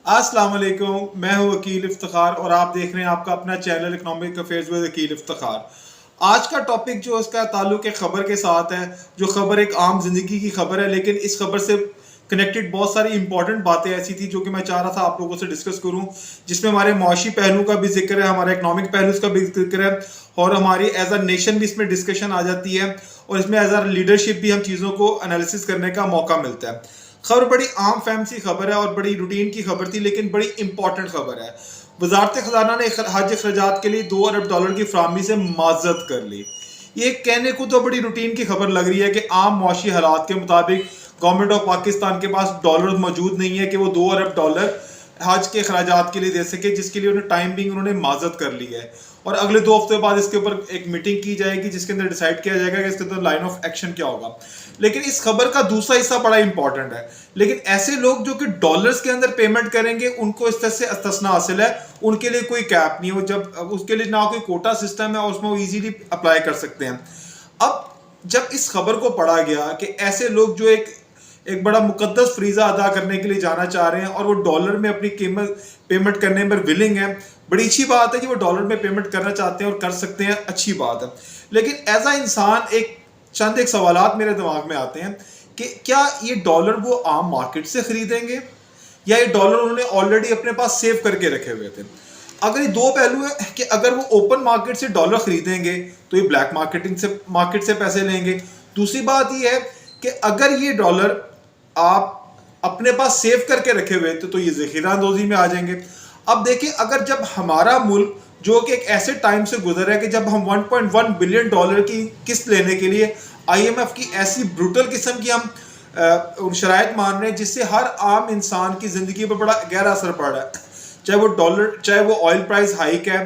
अस्सलाम वालेकुम, मैं हूं वकील इफ्तिखार और आप देख रहे हैं आपका अपना चैनल इकोनॉमिक अफेयर्स विद वकील इफ्तिखार। आज का टॉपिक जो उसका ताल्लुक एक खबर के साथ है, जो खबर एक आम जिंदगी की खबर है, लेकिन इस खबर से कनेक्टेड बहुत सारी इंपॉर्टेंट बातें ऐसी थी जो कि मैं चाह रहा था आप लोगों से डिस्कस करूं, जिसमें हमारे मुआशी पहलू का भी जिक्र है, हमारे इकोनॉमिक पहलू का भी जिक्र है और हमारी एज अ नेशन भी इसमें डिस्कशन आ जाती है और इसमें एज अ लीडरशिप भी हम चीज़ों को एनालिसिस करने का मौका मिलता है। खबर बड़ी आम फैम सी खबर है और बड़ी रूटीन की खबर थी, लेकिन बड़ी इंपॉर्टेंट खबर है। वजारत खजाना ने हज अखराजात के लिए $2 अरब की फराहमी से माजरत कर ली। ये कहने को तो बड़ी रूटीन की खबर लग रही है कि आम मुआशी हालात के मुताबिक गवर्नमेंट ऑफ पाकिस्तान के पास डॉलर मौजूद नहीं है कि वो $2 अरब हज के अखराजात के लिए दे सके, जिसके लिए उन्हें टाइम बिंग उन्होंने माजरत कर ली है और अगले 2 हफ्ते बाद इसके ऊपर एक मीटिंग की जाएगी जिसके अंदर डिसाइड किया जाएगा कि इसके अंदर लाइन ऑफ एक्शन क्या होगा। लेकिन इस खबर का दूसरा हिस्सा बड़ा इंपॉर्टेंट है। लेकिन ऐसे लोग जो कि डॉलर्स के अंदर पेमेंट करेंगे उनको इस तरह से इस्तिस्ना हासिल है, उनके लिए कोई कैप नहीं हो, जब उसके लिए ना कोई कोटा सिस्टम है और उसमें वो इजीली अप्लाई कर सकते हैं। अब जब इस खबर को पढ़ा गया कि ऐसे लोग जो एक एक बड़ा मुकद्दस फ्रीजा अदा करने के लिए जाना चाह रहे हैं और वो डॉलर में अपनी कीमत पेमेंट करने पर विलिंग है, बड़ी अच्छी बात है कि वो डॉलर में पेमेंट करना चाहते हैं और कर सकते हैं, अच्छी बात है। लेकिन एज अ इंसान एक सवालात मेरे दिमाग में आते हैं कि क्या ये डॉलर वो आम मार्केट से खरीदेंगे या ये डॉलर उन्होंने ऑलरेडी अपने पास सेव करके रखे हुए थे। अगर ये दो पहलू है कि अगर वो ओपन मार्केट से डॉलर खरीदेंगे तो ये ब्लैक मार्केट से पैसे लेंगे। दूसरी बात ये है कि अगर ये डॉलर आप अपने पास सेव करके रखे हुए थे तो ये ज़ख़ीरा अंदोज़ी में आ जाएंगे। अब देखिए, अगर जब हमारा मुल्क जो कि एक ऐसे टाइम से गुजर है कि जब हम $1.1 बिलियन की किस्त लेने के लिए IMF की ऐसी ब्रूटल किस्म की हम शराइत मान रहे हैं जिससे हर आम इंसान की ज़िंदगी पर बड़ा गहरा असर पड़ रहा है, चाहे वो ऑयल प्राइस हाइक है,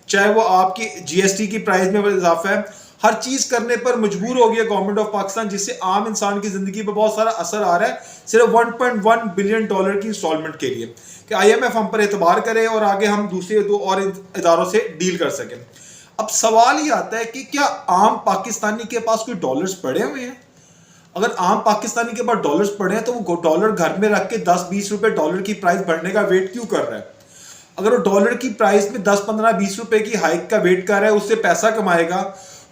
चाहे वो आपकी GST की प्राइस में इजाफा है, हर चीज़ करने पर मजबूर हो गया गवर्नमेंट ऑफ पाकिस्तान, जिससे आम इंसान की ज़िंदगी पर बहुत सारा असर आ रहा है सिर्फ $1.1 बिलियन की इंस्टॉलमेंट के लिए कि IMF हम पर एतबार करे और आगे हम दूसरे दो और इदारों से डील कर सकें। अब सवाल ये आता है कि क्या आम पाकिस्तानी के पास कोई डॉलर्स पड़े हुए हैं? अगर आम पाकिस्तानी के पास डॉलर्स पड़े हैं तो वो डॉलर घर में रख के 10-20 रुपए डॉलर की प्राइस बढ़ने का वेट क्यों कर रहा है? अगर वो डॉलर की प्राइस में 10-15-20 रुपए की हाइक का वेट कर रहा है, उससे पैसा कमाएगा,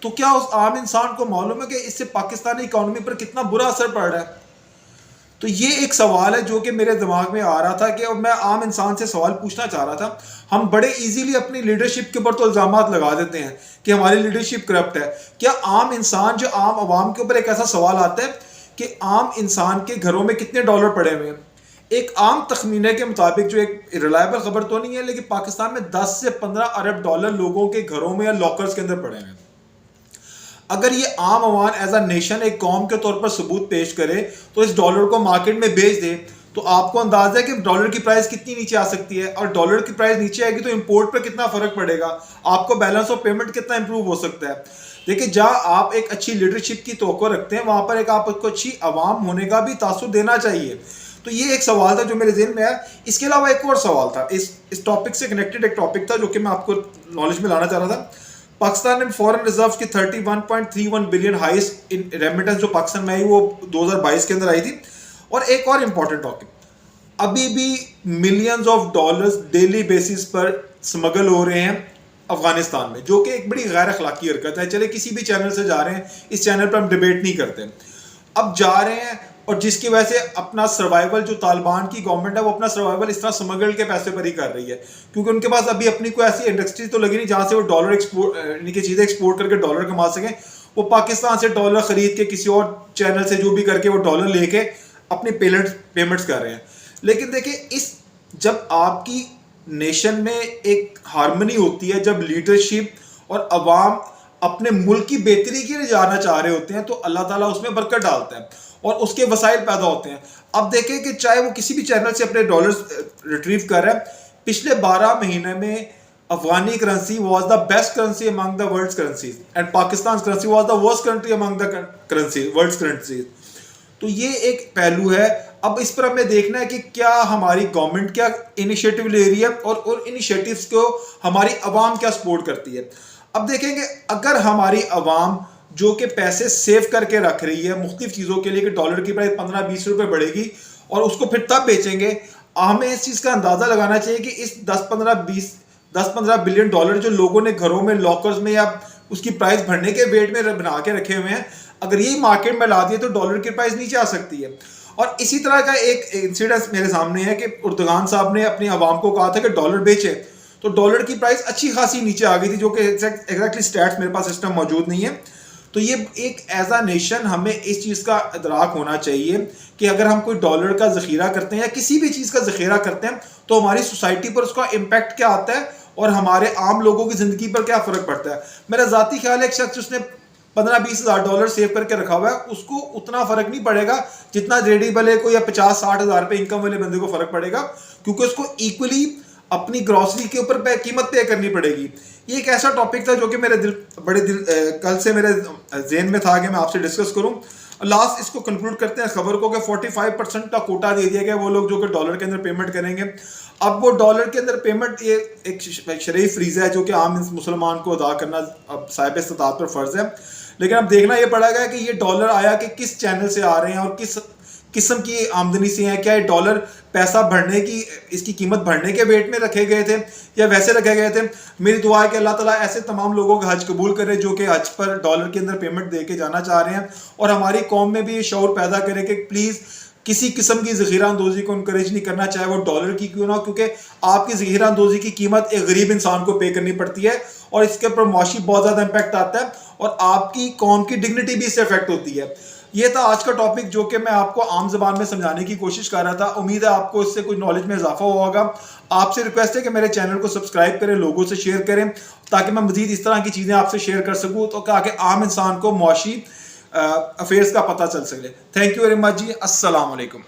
तो क्या उस आम इंसान को मालूम है कि इससे पाकिस्तानी इकोनॉमी पर कितना बुरा असर पड़ रहा है? तो ये एक सवाल है जो कि मेरे दिमाग में आ रहा था कि मैं आम इंसान से सवाल पूछना चाह रहा था। हम बड़े इजीली अपनी लीडरशिप के ऊपर तो इल्जामात लगा देते हैं कि हमारी लीडरशिप करप्ट है। क्या आम इंसान, जो आम आवाम के ऊपर एक ऐसा सवाल आता है कि आम इंसान के घरों में कितने डॉलर पड़े हुए हैं? एक आम तखमीने के मुताबिक, जो एक रिलायबल खबर तो नहीं है, लेकिन पाकिस्तान में 10 से 15 अरब डॉलर लोगों के घरों में या लॉकर्स के अंदर पड़े हैं। अगर ये आम अवाम एज अ नेशन एक कौम के तौर पर सबूत पेश करे तो इस डॉलर को मार्केट में बेच दे, तो आपको अंदाजा है कि डॉलर की प्राइस कितनी नीचे आ सकती है, और डॉलर की प्राइस नीचे आएगी तो इंपोर्ट पर कितना फर्क पड़ेगा, आपको बैलेंस ऑफ पेमेंट कितना इंप्रूव हो सकता है। देखिए, जहाँ आप एक अच्छी लीडरशिप की तवक्को रखते हैं वहां पर एक आपको अच्छी आवाम होने का भी तासुर देना चाहिए। तो ये एक सवाल था जो मेरे जहन में आया। इसके अलावा एक और सवाल था, इस टॉपिक से कनेक्टेड एक टॉपिक था जो कि मैं आपको नॉलेज में लाना चाह रहा था। पाकिस्तान ने फॉरेन रिजर्व की 31.31 बिलियन हाईएस्ट इन रेमिटेंस जो पाकिस्तान में आई वो 2022 के अंदर आई थी। और एक और इंपॉर्टेंट टॉपिक, अभी भी millions of dollars daily basis पर स्मगल हो रहे हैं अफगानिस्तान में, जो कि एक बड़ी गैर अखलाकी हरकत है। चले किसी भी चैनल से जा रहे हैं, इस चैनल पर हम डिबेट नहीं करते, अब जा रहे हैं, और जिसकी वजह से अपना सर्वाइवल, जो तालिबान की गवर्नमेंट है वो अपना सर्वाइवल इस तरह स्मगल के पैसे पर ही कर रही है, क्योंकि उनके पास अभी अपनी कोई ऐसी इंडस्ट्री तो लगी नहीं जहां से वो डॉलर एक्सपोर्ट, यानी कि चीज़ें एक्सपोर्ट करके डॉलर कमा सकें। वो पाकिस्तान से डॉलर खरीद के किसी और चैनल से जो भी करके वो डॉलर लेके अपनी पेमेंट्स कर रहे हैं। लेकिन देखिए, जब आपकी नेशन में एक हारमोनी होती है, जब लीडरशिप और अवाम अपने मुल्क की बेहतरी के लिए जाना चाह रहे होते हैं, तो अल्लाह ताला उसमें बरकत डालता है और उसके वसाइल पैदा होते हैं। अब देखें कि चाहे वो किसी भी चैनल से अपने डॉलर्स रिट्रीव कर रहा है, पिछले 12 महीने में Afghani currency was the best currency among the world's currencies and Pakistan currency was the worst country among the world's currencies. तो ये एक पहलू है। अब इस पर हमें देखना है कि क्या हमारी गवर्नमेंट क्या इनिशिएटिव ले रही है और इनिशिएटिव्स को हमारी आवाम क्या सपोर्ट करती है। अब देखेंगे, अगर हमारी आवाम जो कि पैसे सेव करके रख रही है मुख्तलिफ चीज़ों के लिए कि डॉलर की प्राइस 15-20 रुपए बढ़ेगी और उसको फिर तब बेचेंगे, हमें इस चीज़ का अंदाज़ा लगाना चाहिए कि इस 10-15 बिलियन डॉलर जो लोगों ने घरों में लॉकर्स में या उसकी प्राइस बढ़ने के वेट में बना के रखे हुए हैं, अगर यही मार्केट में ला दिए तो डॉलर की प्राइस नीचे आ सकती है। और इसी तरह का एक इंसिडेंस मेरे सामने है कि उर्दुगान साहब ने अपनी आवाम को कहा था कि डॉलर बेचे, तो डॉलर की प्राइस अच्छी खासी नीचे आ गई थी, जो कि एग्जैक्टली स्टैट्स मेरे पास सिस्टम मौजूद नहीं है। तो ये एक एज अ नेशन हमें इस चीज़ का इदराक होना चाहिए कि अगर हम कोई डॉलर का ज़ख़ीरा करते हैं या किसी भी चीज़ का ज़ख़ीरा करते हैं तो हमारी सोसाइटी पर उसका इम्पैक्ट क्या आता है और हमारे आम लोगों की ज़िंदगी पर क्या फ़र्क पड़ता है। मेरा ज़ाती ख्याल है एक शख्स उसने 15-20 हज़ार डॉलर सेव करके रखा हुआ है, उसको उतना फ़र्क नहीं पड़ेगा जितना रेडी वाले को या 50-60 हज़ार रुपये इनकम वाले बंदे को फ़र्क पड़ेगा, क्योंकि उसको इक्वली अपनी ग्रॉसरी के ऊपर कीमत पे करनी पड़ेगी। ये एक ऐसा टॉपिक था जो कि मेरे कल से मेरे ज़हन में था कि मैं आपसे डिस्कस करूं। लास्ट इसको कंक्लूड करते हैं खबर को कि 45% का कोटा दे दिया गया वो लोग जो कि डॉलर के अंदर पेमेंट करेंगे। अब वो डॉलर के अंदर पेमेंट ये एक शरई फ्रीज़ा है जो कि आम मुसलमान को अदा करना अब साहिब इस्तिताअत पर फ़र्ज़ है, लेकिन अब देखना ये पड़ेगा कि ये डॉलर आया कि किस चैनल से आ रहे हैं और किस किस्म की आमदनी से हैं। क्या ये डॉलर पैसा बढ़ने की, इसकी कीमत बढ़ने के वेट में रखे गए थे या वैसे रखे गए थे। मेरी दुआ है कि अल्लाह ताला ऐसे तमाम लोगों का हज कबूल करे जो कि हज पर डॉलर के अंदर पेमेंट दे के जाना चाह रहे हैं, और हमारी कौम में भी ये शऊर पैदा करे कि प्लीज़ किसी किस्म की ज़ख़ीरा अंदोज़ी को इनकरेज नहीं करना, चाहे वो डॉलर की क्यों ना हो, क्योंकि आपकी ज़ख़ीरा अंदोज़ी की कीमत एक गरीब इंसान को पे करनी पड़ती है और इसके ऊपर मुआशी बहुत ज़्यादा इम्पैक्ट आता है और आपकी कौम की डिग्निटी भी इससे अफेक्ट होती है। ये था आज का टॉपिक जो कि मैं आपको आम ज़बान में समझाने की कोशिश कर रहा था। उम्मीद है आपको इससे कुछ नॉलेज में इजाफा हुआ होगा। आपसे रिक्वेस्ट है कि मेरे चैनल को सब्सक्राइब करें, लोगों से शेयर करें, ताकि मैं मज़ीद इस तरह की चीज़ें आपसे शेयर कर सकूँ, तो ताकि आम इंसान को मुआशी अफेयर्स का पता चल सके। थैंक यू वेरी मच जी। अस्सलाम वालेकुम।